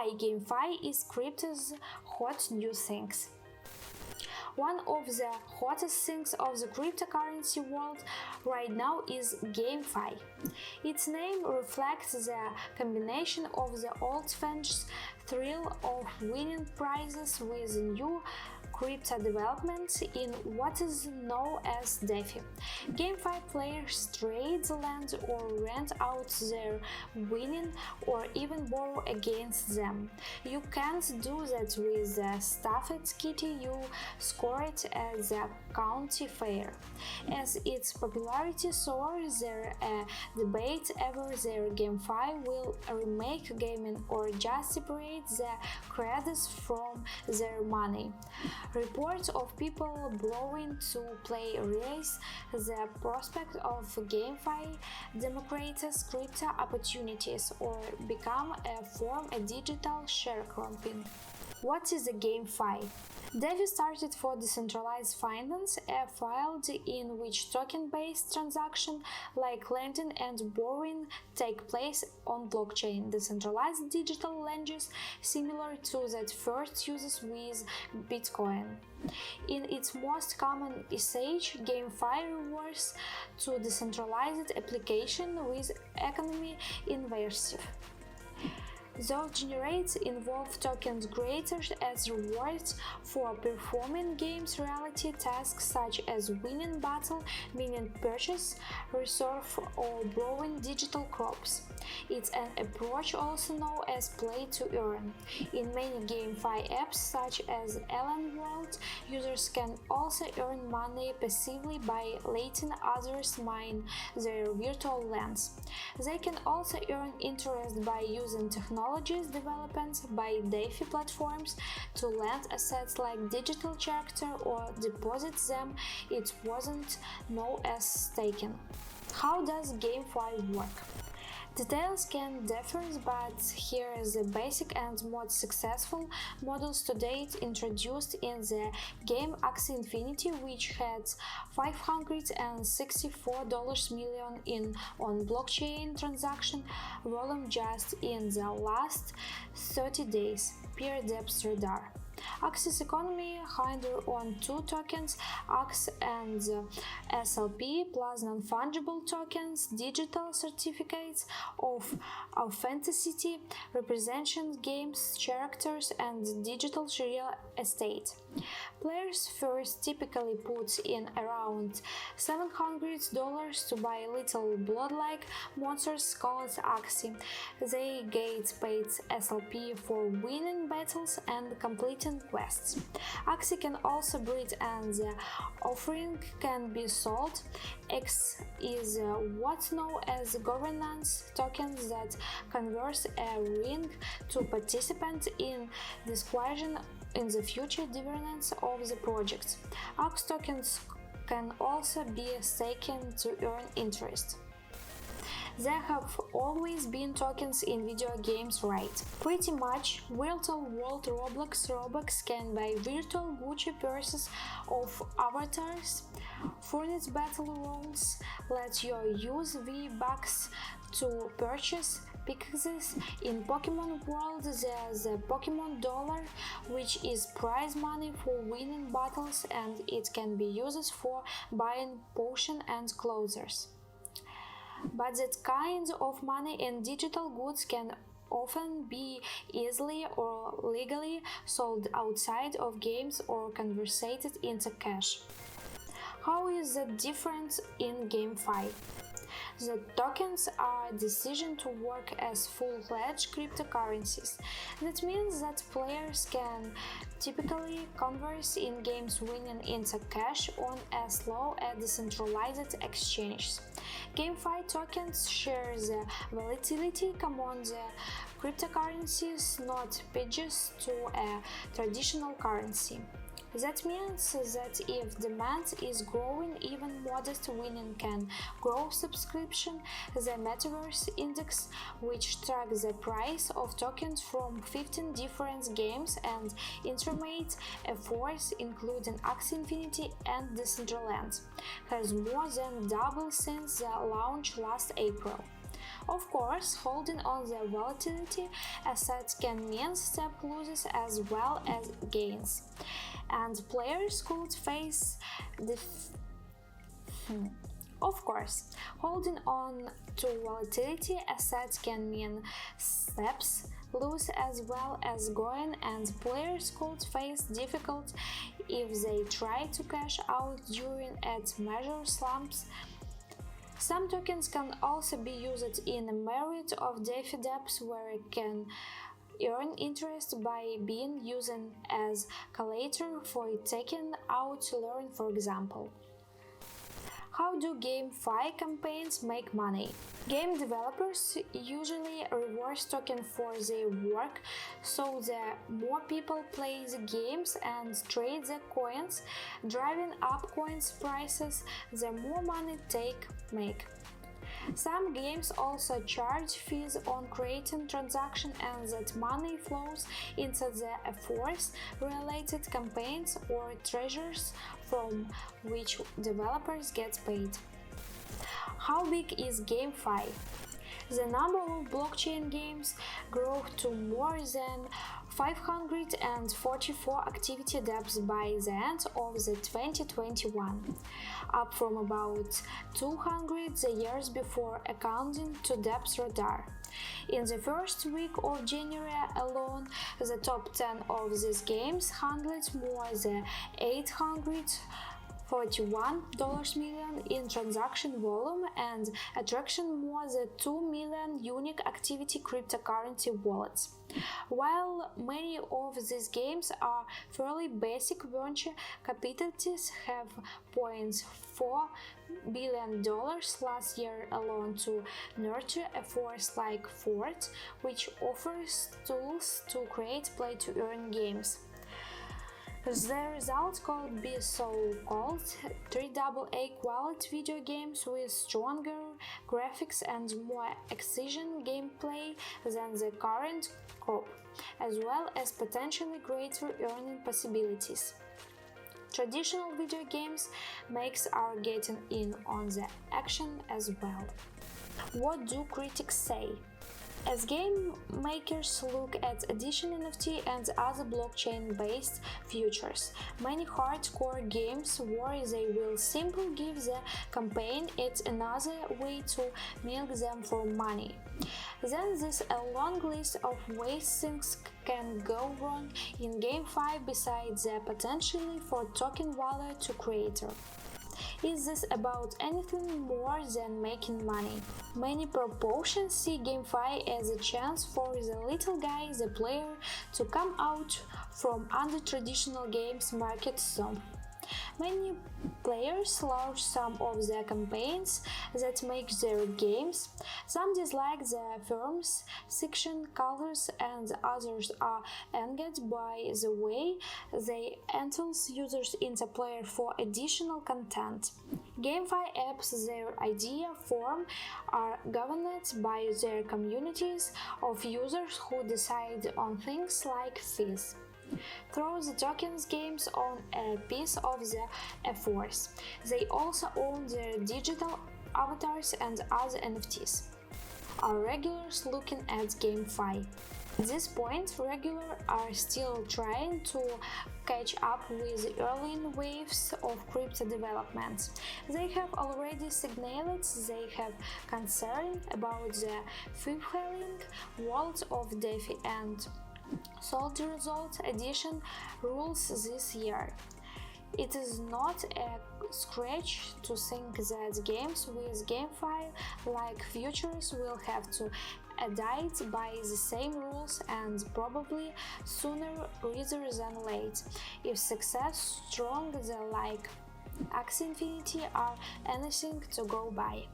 Why GameFi is crypto's hot new things. One of the hottest things of the cryptocurrency world right now is GameFi. Its name reflects the combination of the old-fashioned thrill of winning prizes with new crypto developments in what is known as DeFi. GameFi players trade the land or rent out their winning or even borrow against them. You can't do that with the stuffed kitty you scored at the county fair. As its popularity soars, there a debate whether their GameFi will remake gaming or just separate the credits from their money. Reports of people borrowing to play raise the prospect of GameFi democratizing crypto opportunities or become a form of digital sharecropping. What is a GameFi? DeFi started for decentralized finance, a field in which token-based transactions like lending and borrowing take place on blockchain. Decentralized digital ledgers similar to that first uses with Bitcoin. In its most common usage, GameFi refers to decentralized application with economy inversive. Those generates involve tokens greater as rewards for performing games reality tasks such as winning battle, minion purchase, reserve or growing digital crops. It's an approach also known as play to earn. In many GameFi apps such as Alien World, users can also earn money passively by letting others mine their virtual lands. They can also earn interest by using technologies developed by DeFi platforms to lend assets like digital character or deposit them. It wasn't known as staking. How does GameFi work? Details can differ, but here is the basic and most successful models to date introduced in the game Axie Infinity, which had $564 million in on-blockchain transaction volume just in the last 30 days, per Depth Radar. Axie's economy hindered on two tokens, AX and SLP, plus non-fungible tokens, digital certificates of authenticity, representation games, characters, and digital real estate. Players first typically put in around $700 to buy little blood-like monsters called Axie. They get paid SLP for winning battles and completing quests. Axie can also breed and the offering can be sold. X is what's known as governance tokens that converts a ring to participant in discussion in the future development of the project. X tokens can also be taken to earn interest. There have always been tokens in video games, right? Pretty much. Virtual World Robux can buy virtual Gucci purses of avatars. Furnished battle rolls let you use V-Bucks to purchase pixels. In Pokemon World, there's a Pokemon Dollar, which is prize money for winning battles, and it can be used for buying potions and clothes. But that kind of money and digital goods can often be easily or legally sold outside of games or converted into cash. How is the difference in GameFi? The tokens are decision to work as full-fledged cryptocurrencies. That means that players can typically convert in-games winning into cash on as low as decentralized exchanges. GameFi tokens share the volatility among the cryptocurrencies, not pledges to a traditional currency. That means that if demand is growing, even modest winning can grow subscription. The Metaverse Index, which tracks the price of tokens from 15 different games and internet efforts, including Axie Infinity and Decentraland, has more than doubled since the launch last April. Of course, holding on the volatility assets can mean step losses as well as gains, and players could face Of course, holding on to volatility assets can mean steps lose as well as gain, and players could face difficulty if they try to cash out during at major slumps. Some tokens can also be used in a myriad of DeFi dApps where it can earn interest by being used as collateral for taking out loan, for example. How do GameFi campaigns make money? Game developers usually reward tokens for their work, so the more people play the games and trade the coins, driving up coins prices, the more money they make. Some games also charge fees on creating transactions, and that money flows into the efforts-related campaigns or treasures from which developers get paid. How big is GameFi? The number of blockchain games grew to more than 544 activity dApps by the end of the 2021, up from about 200 the years before, according to dApps Radar. In the first week of January alone, the top 10 of these games handled more than $841 million in transaction volume and attracted more than 2 million unique active cryptocurrency wallets. While many of these games are fairly basic, venture capitalists have $0.4 billion last year alone to nurture efforts like Ford, which offers tools to create play-to-earn games. The result could be so-called AAA quality video games with stronger graphics and more exciting gameplay than the current crop, as well as potentially greater earning possibilities. Traditional video games makers are getting in on the action as well. What do critics say? As game makers look at additional NFT and other blockchain-based futures, many hardcore games worry they will simply give the campaign yet another way to milk them for money. Then there's a long list of ways things can go wrong in GameFi besides the potentially for token value to creator. Is this about anything more than making money? Many proponents see GameFi as a chance for the little guy, the player, to come out from under traditional games market zone. Many players launch some of the campaigns that make their games. Some dislike the firm's section colors, and others are angered by the way they entice users into player for additional content. GameFi apps, their idea form, are governed by their communities of users who decide on things like fees. Through the tokens games own a piece of the efforts. They also own their digital avatars and other NFTs. Are regulars looking at GameFi? At this point, regulars are still trying to catch up with the early waves of crypto developments. They have already signaled they have concern about the fulfilling world of DeFi and sold result edition rules this year. It is not a stretch to think that games with GameFi like futures will have to abide by the same rules, and probably sooner rather than late. If success strong, the like Axie Infinity are anything to go by.